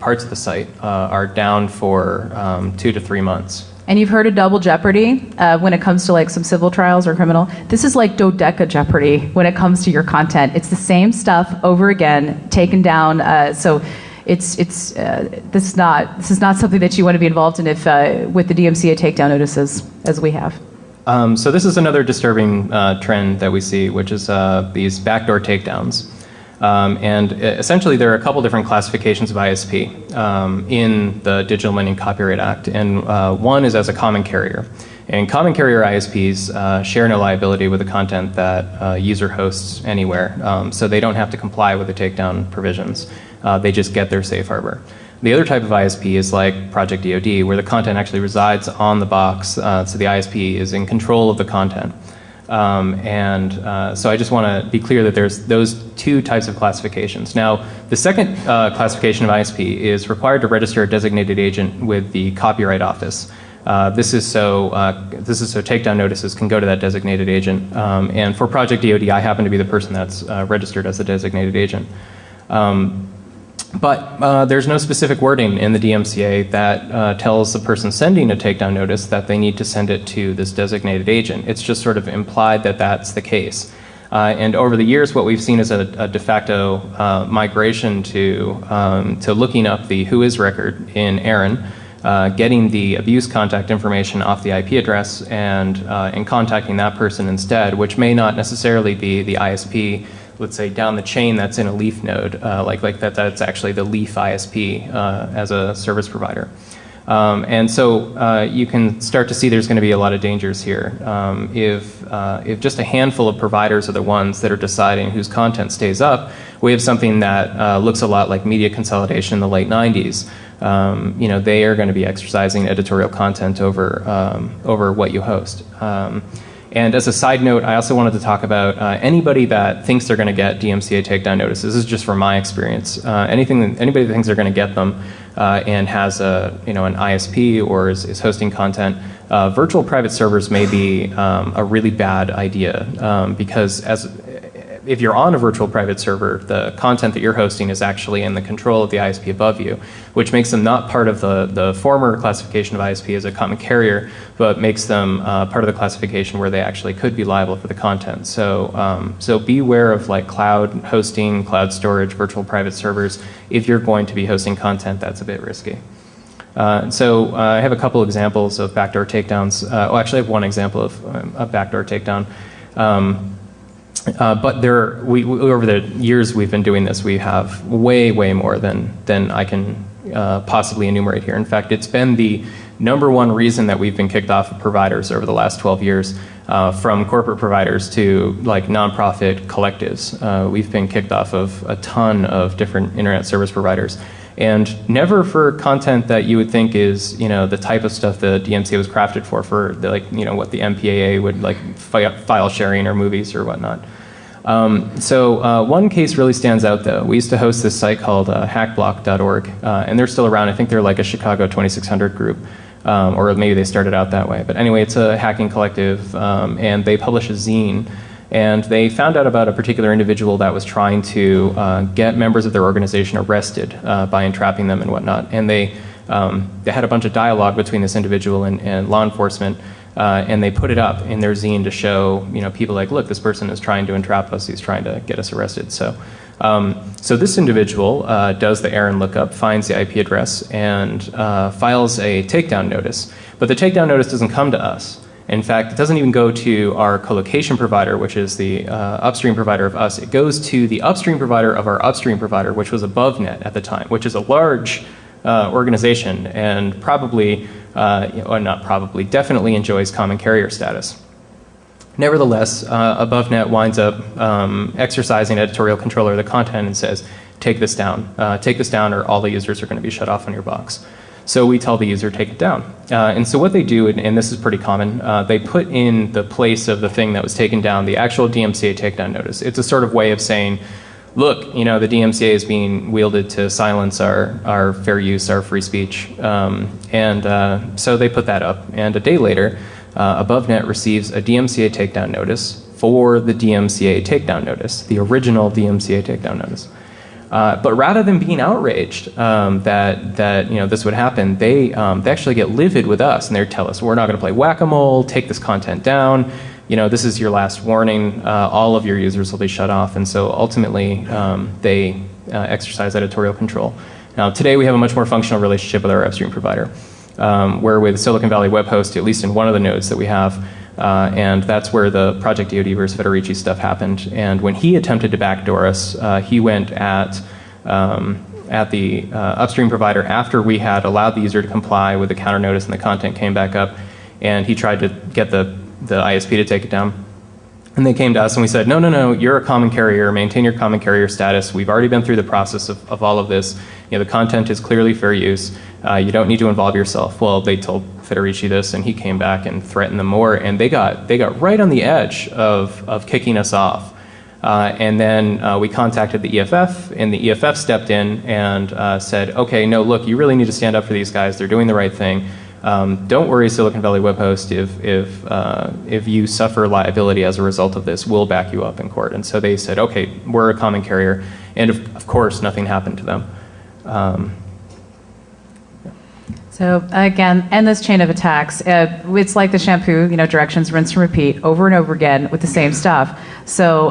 parts of the site are down for 2 to 3 months. And you've heard of double jeopardy when it comes to like some civil trials or criminal. This is like dodeca jeopardy when it comes to your content. It's the same stuff over again, taken down. So this is not something that you want to be involved in if with the DMCA takedown notices as we have. So this is another disturbing trend that we see, which is these backdoor takedowns. And essentially, there are a couple different classifications of ISP in the Digital Millennium Copyright Act, and one is as a common carrier. And common carrier ISPs share no liability with the content that a user hosts anywhere, so they don't have to comply with the takedown provisions. They just get their safe harbor. The other type of ISP is like Project DoD, where the content actually resides on the box, so the ISP is in control of the content. So I just want to be clear that there's those two types of classifications. Now, the second classification of ISP is required to register a designated agent with the Copyright Office. This is so takedown notices can go to that designated agent. And for Project DoD, I happen to be the person that's registered as the designated agent. But there's no specific wording in the DMCA that tells the person sending a takedown notice that they need to send it to this designated agent. It's just sort of implied that that's the case. And over the years, what we've seen is a de facto migration to looking up the whois record in ARIN, getting the abuse contact information off the IP address and contacting that person instead, which may not necessarily be the ISP, let's say down the chain that's in a leaf node, like that's actually the leaf ISP as a service provider. And so you can start to see there's going to be a lot of dangers here. If just a handful of providers are the ones that are deciding whose content stays up, we have something that looks a lot like media consolidation in the late 90s. They are going to be exercising editorial content over what you host. And as a side note, I also wanted to talk about anybody that thinks they're going to get DMCA takedown notices. This is just from my experience. Anybody that thinks they're going to get them and has an ISP or is hosting content, virtual private servers may be a really bad idea because if you're on a virtual private server, the content that you're hosting is actually in the control of the ISP above you, which makes them not part of the former classification of ISP as a common carrier, but makes them part of the classification where they actually could be liable for the content. So beware of like cloud hosting, cloud storage, virtual private servers. If you're going to be hosting content, that's a bit risky. So I have a couple examples of backdoor takedowns. Actually, I have one example of a backdoor takedown. But over the years we've been doing this, we have way more than I can possibly enumerate here. In fact, it's been the #1 reason that we've been kicked off of providers over the last 12 years, from corporate providers to like nonprofit collectives. We've been kicked off of a ton of different internet service providers. And never for content that you would think is, the type of stuff the DMCA was crafted for what the MPAA would like file sharing or movies or whatnot. One case really stands out though. We used to host this site called hackblock.org, and they're still around. I think they're like a Chicago 2600 group, or maybe they started out that way. But anyway, it's a hacking collective, and they publish a zine. And they found out about a particular individual that was trying to get members of their organization arrested by entrapping them and whatnot. And they had a bunch of dialogue between this individual and law enforcement, and they put it up in their zine to show people like, look, this person is trying to entrap us. He's trying to get us arrested. So this individual does the ARIN lookup, finds the IP address, and files a takedown notice. But the takedown notice doesn't come to us. In fact, it doesn't even go to our colocation provider, which is the upstream provider of us. It goes to the upstream provider of our upstream provider, which was AboveNet at the time, which is a large organization and definitely enjoys common carrier status. Nevertheless, AboveNet winds up exercising editorial control over the content and says, take this down or all the users are going to be shut off on your box. So we tell the user, take it down. And so what they do, and this is pretty common, they put in the place of the thing that was taken down the actual DMCA takedown notice. It's a sort of way of saying, look, the DMCA is being wielded to silence our fair use, our free speech. So they put that up. And a day later, AboveNet receives a DMCA takedown notice for the DMCA takedown notice, the original DMCA takedown notice. But rather than being outraged that this would happen, they actually get livid with us, and they tell us, we're not going to play whack-a-mole, take this content down, this is your last warning, all of your users will be shut off. And so ultimately they exercise editorial control. Now today we have a much more functional relationship with our upstream provider, where with Silicon Valley Web Host, at least in one of the nodes that we have, and that's where the Project DoD versus Federici stuff happened. And when he attempted to backdoor us, he went at the upstream provider after we had allowed the user to comply with the counter notice and the content came back up, and he tried to get the ISP to take it down. And they came to us and we said, no, you're a common carrier, maintain your common carrier status. We've already been through the process of all of this. The content is clearly fair use. You don't need to involve yourself. Well, they told Federici this, and he came back and threatened them more, and they got right on the edge of kicking us off. And then we contacted the EFF, and the EFF stepped in and said, okay, no, look, you really need to stand up for these guys. They're doing the right thing. Don't worry, Silicon Valley Web Host, if you suffer liability as a result of this, we'll back you up in court. And so they said, okay, we're a common carrier, and of course nothing happened to them. So again, endless chain of attacks. It's like the shampoo, directions, rinse and repeat over and over again with the same stuff. So,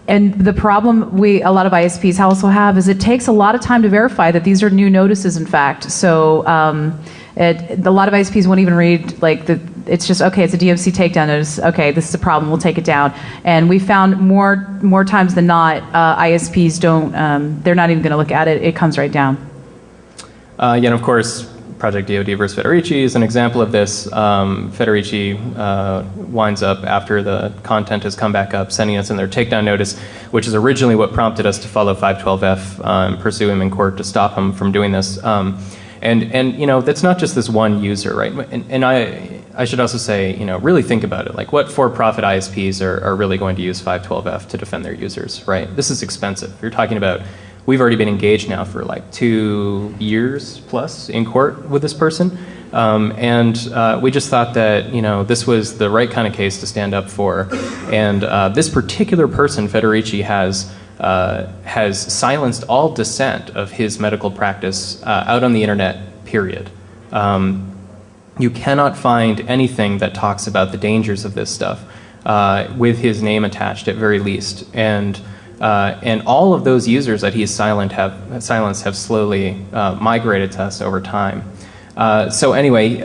and the problem a lot of ISPs also have is it takes a lot of time to verify that these are new notices, in fact. So a lot of ISPs won't even read it's just, okay, it's a DMC takedown notice. Okay, this is a problem, we'll take it down. And we found more times than not, ISPs don't, they're not even gonna look at it, it comes right down. And of course, Project DoD versus Federici is an example of this. Federici winds up, after the content has come back up, sending us in their takedown notice, which is originally what prompted us to follow 512F and pursue him in court to stop him from doing this. And that's not just this one user, right? And I should also say, really think about it. Like, what for-profit ISPs are really going to use 512F to defend their users, right? This is expensive. You're talking about, we've already been engaged now for like 2 years plus in court with this person. And we just thought that, this was the right kind of case to stand up for. And this particular person, Federici, has silenced all dissent of his medical practice out on the internet, period. You cannot find anything that talks about the dangers of this stuff with his name attached at very least. And all of those users that he's silenced have slowly migrated to us over time. So anyway,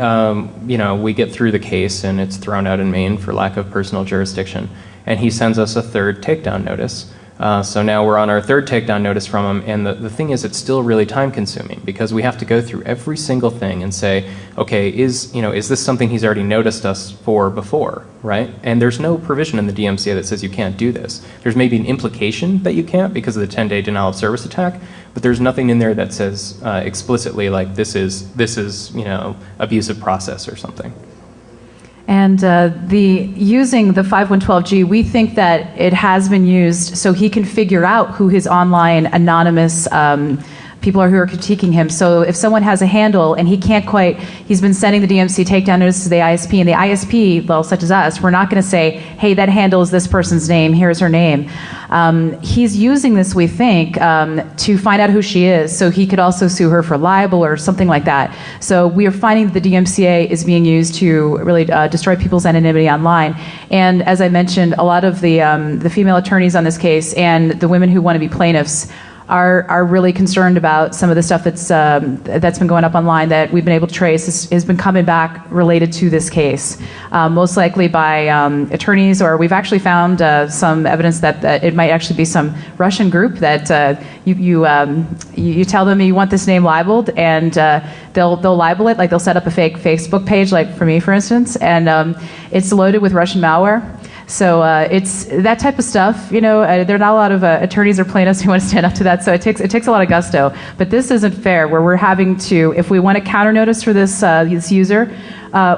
we get through the case and it's thrown out in Maine for lack of personal jurisdiction. And he sends us a third takedown notice. So now we're on our third takedown notice from him, and the thing is, it's still really time consuming because we have to go through every single thing and say, okay, is this something he's already noticed us for before, right? And there's no provision in the DMCA that says you can't do this. There's maybe an implication that you can't because of the 10-day denial of service attack, but there's nothing in there that says explicitly like this is abusive process or something. And using the 5112G, we think that it has been used so he can figure out who his online anonymous people are who are critiquing him. So if someone has a handle and he's been sending the DMC takedown notice to the ISP, and the ISP, well, such as us, we're not going to say, hey, that handle is this person's name, here's her name. He's using this, we think, to find out who she is, so he could also sue her for libel or something like that. So we are finding that the DMCA is being used to really destroy people's anonymity online. And as I mentioned, a lot of the female attorneys on this case and the women who want to be plaintiffs are really concerned about some of the stuff that's been going up online that we've been able to trace has been coming back related to this case, most likely by attorneys, or we've actually found some evidence that it might actually be some Russian group that you tell them you want this name libeled, and they'll libel it, like they'll set up a fake Facebook page, like for me, for instance, and it's loaded with Russian malware. So it's that type of stuff, there are not a lot of attorneys or plaintiffs who want to stand up to that, so it takes a lot of gusto. But this isn't fair, where we're having to, if we want a counter notice for this user,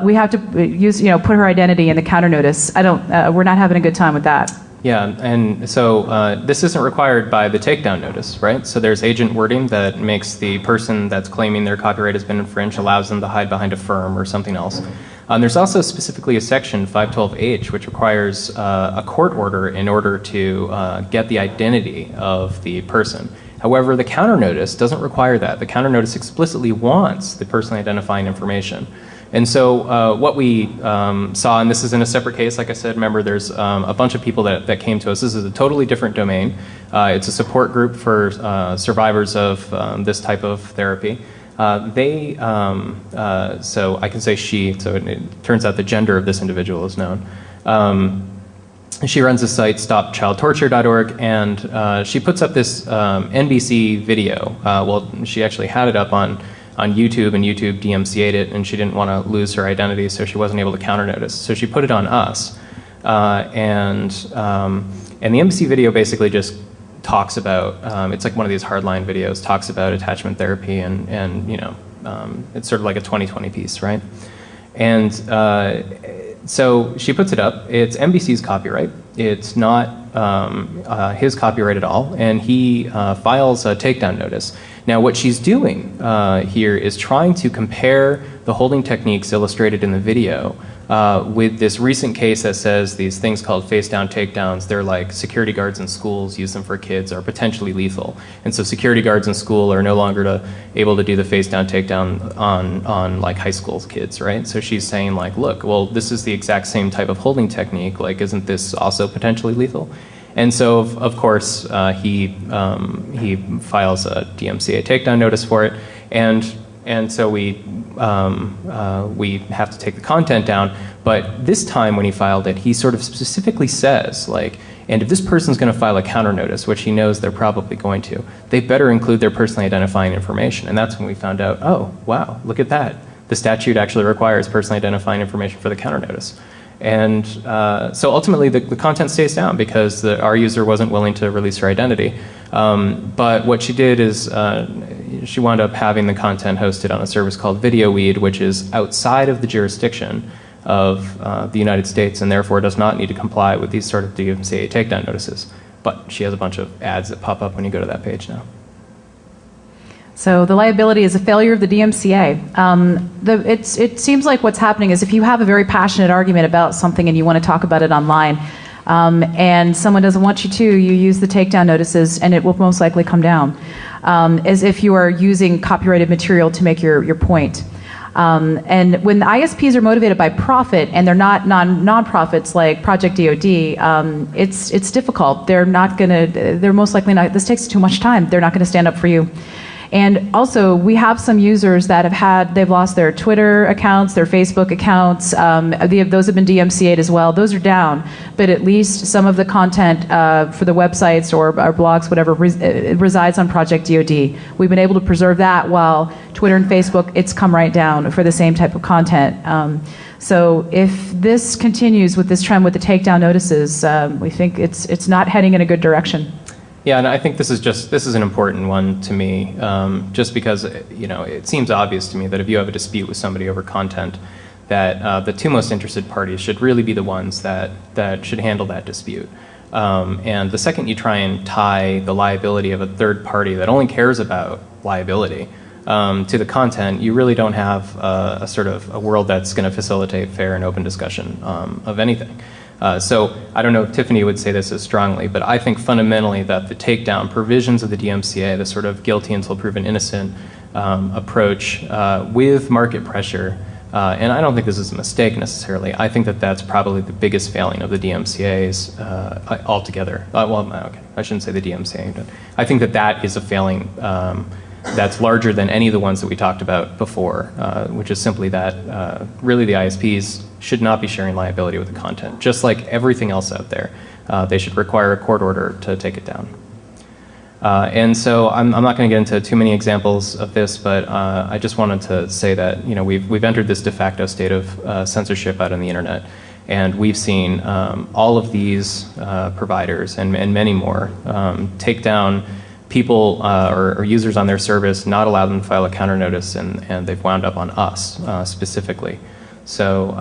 we have to use, put her identity in the counter notice. We're not having a good time with that. Yeah, and so this isn't required by the takedown notice, right? So there's agent wording that makes the person that's claiming their copyright has been infringed, allows them to hide behind a firm or something else. There's also specifically a section 512H which requires a court order in order to get the identity of the person. However, the counter notice doesn't require that. The counter notice explicitly wants the personally identifying information. And so what we saw, and this is in a separate case, like I said, remember there's a bunch of people that came to us. This is a totally different domain. It's a support group for survivors of this type of therapy. So I can say she, so it turns out the gender of this individual is known. She runs the site stopchildtorture.org, and she puts up this NBC video. Well, she actually had it up on YouTube, and YouTube DMCA'd it, and she didn't want to lose her identity, so she wasn't able to counter notice. So she put it on us, and the NBC video basically just talks about, it's like one of these hardline videos, talks about attachment therapy, and you know, it's sort of like a 20/20 piece, right? And so she puts it up. It's NBC's copyright. It's not his copyright at all, and he files a takedown notice. Now, what she's doing here is trying to compare the holding techniques illustrated in the video with this recent case that says these things called face-down takedowns, they're like security guards in schools use them for kids, are potentially lethal. And so security guards in school are no longer able to do the face-down takedown on like high school kids, right? So she's saying like, look, well, this is the exact same type of holding technique, like isn't this also potentially lethal? And so, of course, he files a DMCA takedown notice for it, and so we have to take the content down. But this time, when he filed it, he sort of specifically says, like, and if this person's going to file a counter notice, which he knows they're probably going to, they better include their personally identifying information. And that's when we found out, oh, wow, look at that. The statute actually requires personally identifying information for the counter notice. And so ultimately, the content stays down because our user wasn't willing to release her identity. But what she did is she wound up having the content hosted on a service called VideoWeed, which is outside of the jurisdiction of the United States and therefore does not need to comply with these sort of DMCA takedown notices. But she has a bunch of ads that pop up when you go to that page now. So the liability is a failure of the DMCA. It seems like what's happening is if you have a very passionate argument about something and you want to talk about it online, and someone doesn't want you to, you use the takedown notices and it will most likely come down, as if you are using copyrighted material to make your point. And when the ISPs are motivated by profit and they're not non-profits like Project DoD, it's difficult. They're most likely not, this takes too much time. They're not going to stand up for you. And also, we have some users that they've lost their Twitter accounts, their Facebook accounts. Those have been DMCA'd as well. Those are down, but at least some of the content for the websites or our blogs, whatever, resides on Project DoD. We've been able to preserve that while Twitter and Facebook, it's come right down for the same type of content. So if this continues with this trend with the takedown notices, we think it's not heading in a good direction. Yeah, and I think this is an important one to me, just because it seems obvious to me that if you have a dispute with somebody over content, that the two most interested parties should really be the ones that should handle that dispute. And the second you try and tie the liability of a third party that only cares about liability to the content, you really don't have a sort of a world that's going to facilitate fair and open discussion of anything. So I don't know if Tiffany would say this as strongly, but I think fundamentally that the takedown provisions of the DMCA, the sort of guilty until proven innocent approach with market pressure, and I don't think this is a mistake necessarily, I think that that's probably the biggest failing of the DMCA's altogether. Well, okay, I shouldn't say the DMCA, but I think that is a failing that's larger than any of the ones that we talked about before, which is simply that really the ISPs should not be sharing liability with the content. Just like everything else out there, they should require a court order to take it down. And so I'm not going to get into too many examples of this, but I just wanted to say that we've entered this de facto state of censorship out on the internet, and we've seen all of these providers and many more take down people or users on their service, not allow them to file a counter notice, and they've wound up on us specifically. So,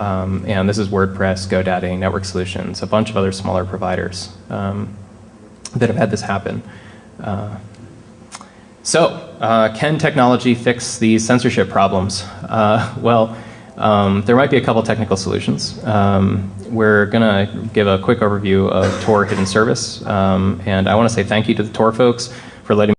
and this is WordPress, GoDaddy, Network Solutions, a bunch of other smaller providers that have had this happen. So, can technology fix these censorship problems? Well, There might be a couple technical solutions. We're going to give a quick overview of Tor Hidden Service, and I want to say thank you to the Tor folks for letting